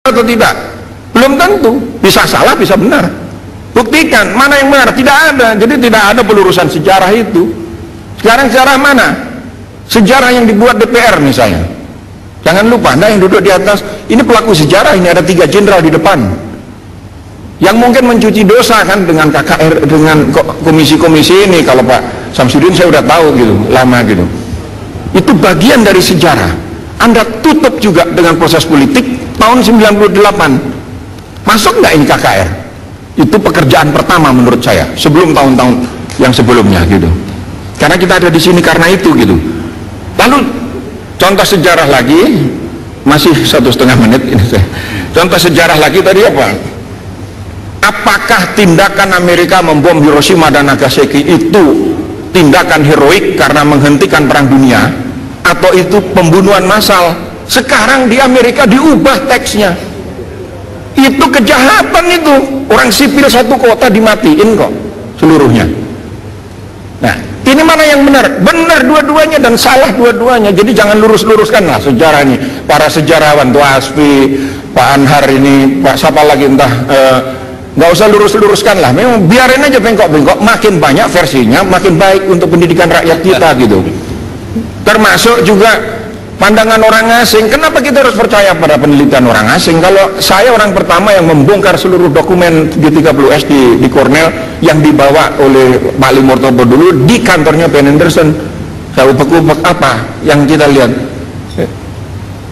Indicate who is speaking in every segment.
Speaker 1: atau tidak? Belum tentu, bisa salah, bisa benar. Buktikan mana yang benar, tidak ada. Jadi tidak ada pelurusan sejarah itu. Sekarang sejarah mana? Sejarah yang dibuat DPR misalnya. Jangan lupa, Anda yang duduk di atas, ini pelaku sejarah, ini ada 3 jenderal di depan. Yang mungkin mencuci dosa kan dengan KKR, dengan komisi-komisi ini. Kalau Pak Samsudin saya udah tahu gitu, lama gitu. Itu bagian dari sejarah. Anda tutup juga dengan proses politik tahun 98. Masuk nggak ini KKR? Itu pekerjaan pertama menurut saya sebelum tahun-tahun yang sebelumnya gitu. Karena kita ada di sini karena itu gitu. Lalu contoh sejarah lagi, masih 1,5 menit ini saya. Contoh sejarah lagi tadi apa? Apakah tindakan Amerika membom Hiroshima dan Nagasaki itu tindakan heroik karena menghentikan perang dunia, atau itu pembunuhan massal? Sekarang di Amerika diubah teksnya. Itu kejahatan itu. Orang sipil satu kota dimatiin kok seluruhnya. Nah, ini mana yang benar? Benar dua-duanya dan salah dua-duanya. Jadi jangan lurus-luruskanlah sejarah ini. Para sejarawan, Tuh Asfi, Pak Anhar ini, Pak siapa lagi entah, nggak usah lurus-luruskanlah. Memang biarin aja bengkok-bengkok. Makin banyak versinya, makin baik untuk pendidikan rakyat kita gitu. Termasuk juga pandangan orang asing. Kenapa kita harus percaya pada penelitian orang asing? Kalau saya orang pertama yang membongkar seluruh dokumen G30S di Cornell yang dibawa oleh Pak Ali Murtopo dulu di kantornya Ben Anderson. Saya ubek-ubek apa yang kita lihat.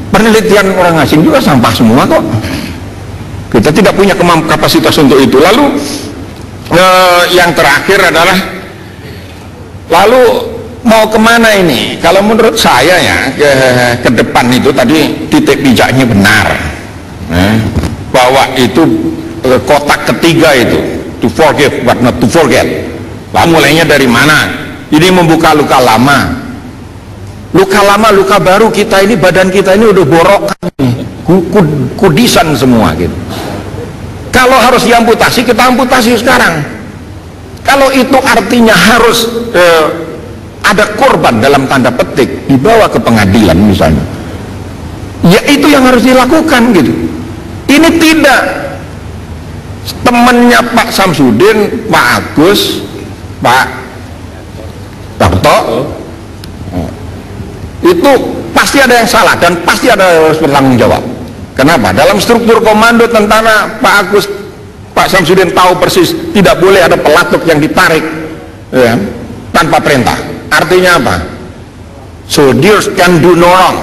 Speaker 1: Penelitian orang asing juga sampah semua kok. Kita tidak punya kapasitas untuk itu. Lalu yang terakhir adalah, lalu mau kemana ini? Kalau menurut saya ya ke depan itu tadi titik bijaknya benar, bahwa itu kotak ketiga itu to forgive but not to forget. Lah mulainya dari mana? Ini membuka luka lama, luka baru kita ini, badan kita ini udah borokan, kudisan semua gitu. Kalau harus diamputasi, kita amputasi sekarang. Kalau itu artinya harus ada korban dalam tanda petik dibawa ke pengadilan misalnya, ya itu yang harus dilakukan gitu. Ini tidak. Temannya Pak Samsudin, Pak Agus, Pak Tarto, itu pasti ada yang salah dan pasti ada yang harus bertanggung jawab. Kenapa? Dalam struktur komando tentara, Pak Agus, Pak Samsudin tahu persis tidak boleh ada pelatuk yang ditarik ya, tanpa perintah. Artinya apa? Soldiers can do no wrong.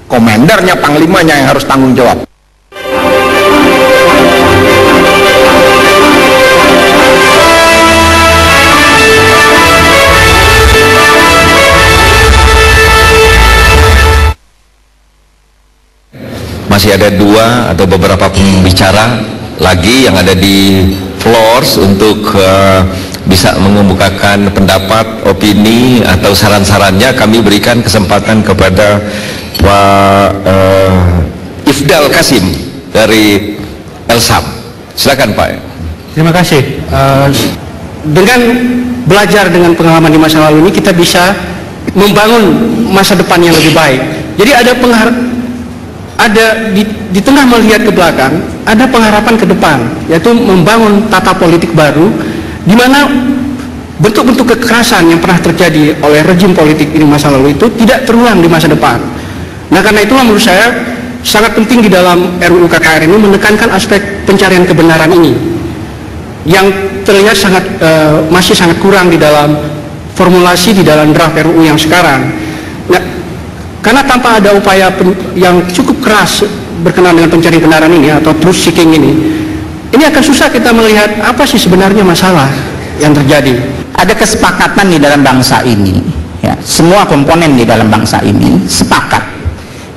Speaker 1: Komandernya, panglimanya yang harus tanggung jawab.
Speaker 2: Masih ada 2 atau beberapa pembicara lagi yang ada di floors untuk bisa mengemukakan pendapat, opini atau saran-sarannya. Kami berikan kesempatan kepada Pak Ifdal Kasim dari Elsam. Silakan Pak.
Speaker 3: Terima kasih. Dengan belajar dengan pengalaman di masa lalu ini, kita bisa membangun masa depan yang lebih baik. Jadi di tengah melihat ke belakang, ada pengharapan ke depan, yaitu membangun tata politik baru di mana bentuk-bentuk kekerasan yang pernah terjadi oleh rejim politik ini masa lalu itu tidak terulang di masa depan. Nah, karena itulah menurut saya sangat penting di dalam RUU KKR ini menekankan aspek pencarian kebenaran ini yang terlihat masih sangat kurang di dalam formulasi di dalam draft RUU yang sekarang. Nah, karena tanpa ada upaya yang cukup keras berkenaan dengan pencarian kebenaran ini atau truth seeking ini akan susah kita melihat apa sih sebenarnya masalah yang terjadi.
Speaker 4: Ada kesepakatan di dalam bangsa ini, ya, semua komponen di dalam bangsa ini sepakat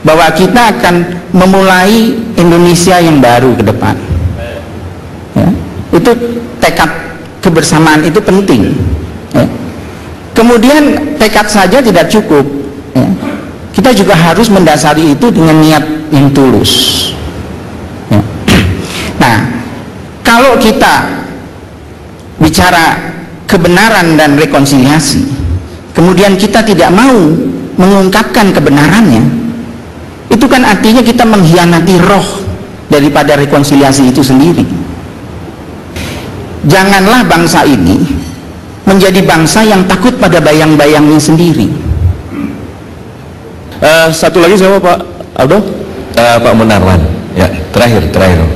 Speaker 4: bahwa kita akan memulai Indonesia yang baru ke depan. Ya, itu tekad kebersamaan itu penting. Ya. Kemudian tekad saja tidak cukup. Ya. Kita juga harus mendasari itu dengan niat yang tulus. Ya. Nah, kalau kita bicara kebenaran dan rekonsiliasi, kemudian kita tidak mau mengungkapkan kebenarannya, itu kan artinya kita mengkhianati roh daripada rekonsiliasi itu sendiri. Janganlah bangsa ini menjadi bangsa yang takut pada bayang-bayangnya sendiri.
Speaker 5: Satu lagi siapa Pak Aldo?
Speaker 2: Pak Munarwan. Ya, terakhir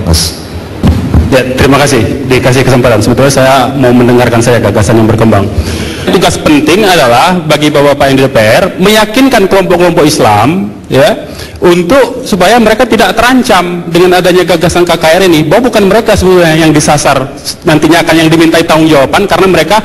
Speaker 2: Mas.
Speaker 5: Ya, terima kasih dikasih kesempatan. Sebetulnya saya mau mendengarkan gagasan yang berkembang. Tugas penting adalah bagi bapak-bapak yang di DPR meyakinkan kelompok-kelompok Islam ya untuk supaya mereka tidak terancam dengan adanya gagasan KKR ini, bahwa bukan mereka sebenarnya yang disasar nantinya akan yang dimintai tanggung jawaban karena mereka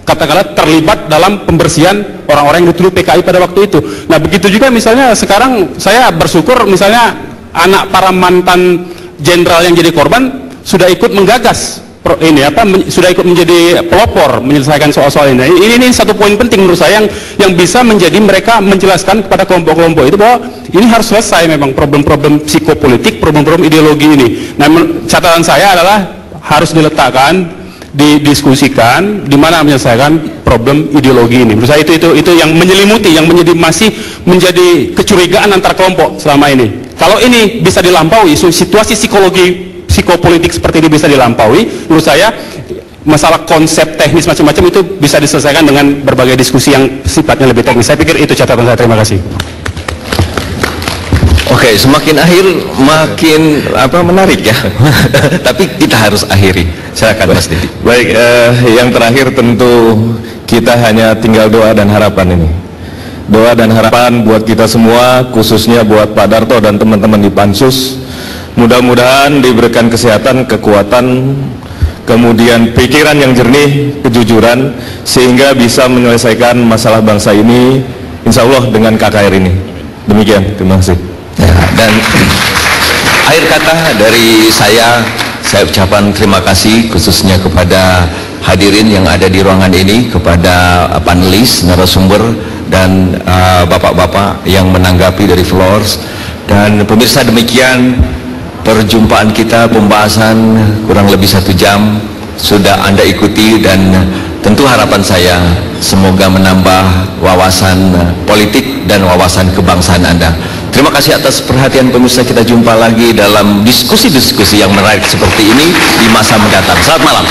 Speaker 5: katakanlah terlibat dalam pembersihan orang-orang yang dituduh PKI pada waktu itu. Nah begitu juga misalnya sekarang saya bersyukur misalnya anak para mantan jenderal yang jadi korban sudah ikut menggagas sudah ikut menjadi pelopor menyelesaikan soal-soal ini. Ini satu poin penting menurut saya yang bisa menjadi mereka menjelaskan kepada kelompok-kelompok itu bahwa ini harus selesai memang problem-problem psikopolitik, problem-problem ideologi ini. Nah catatan saya adalah harus diletakkan, didiskusikan di mana menyelesaikan problem ideologi ini. Menurut saya itu yang menyelimuti, yang masih menjadi kecurigaan antar kelompok selama ini. Kalau ini bisa dilampaui, situasi psikopolitik seperti ini bisa dilampaui, menurut saya masalah konsep teknis macam-macam itu bisa diselesaikan dengan berbagai diskusi yang sifatnya lebih teknis. Saya pikir itu catatan saya. Terima kasih.
Speaker 2: Oke, semakin akhir makin menarik ya. Tapi kita harus akhiri. Silakan Mas Didi.
Speaker 5: Baik, yang terakhir tentu kita hanya tinggal doa dan harapan ini. Doa dan harapan buat kita semua, khususnya buat Pak Darto dan teman-teman di Pansus. Mudah-mudahan diberikan kesehatan, kekuatan, kemudian pikiran yang jernih, kejujuran, sehingga bisa menyelesaikan masalah bangsa ini, insya Allah dengan KKR ini. Demikian, terima kasih.
Speaker 2: Ya, dan akhir kata dari saya ucapkan terima kasih khususnya kepada hadirin yang ada di ruangan ini, kepada panelis, narasumber, dan bapak-bapak yang menanggapi dari floors. Dan pemirsa, demikian perjumpaan kita, pembahasan kurang lebih 1 jam sudah Anda ikuti, dan tentu harapan saya semoga menambah wawasan politik dan wawasan kebangsaan Anda. Terima kasih atas perhatian pemirsa. Kita jumpa lagi dalam diskusi-diskusi yang menarik seperti ini di masa mendatang. Selamat malam.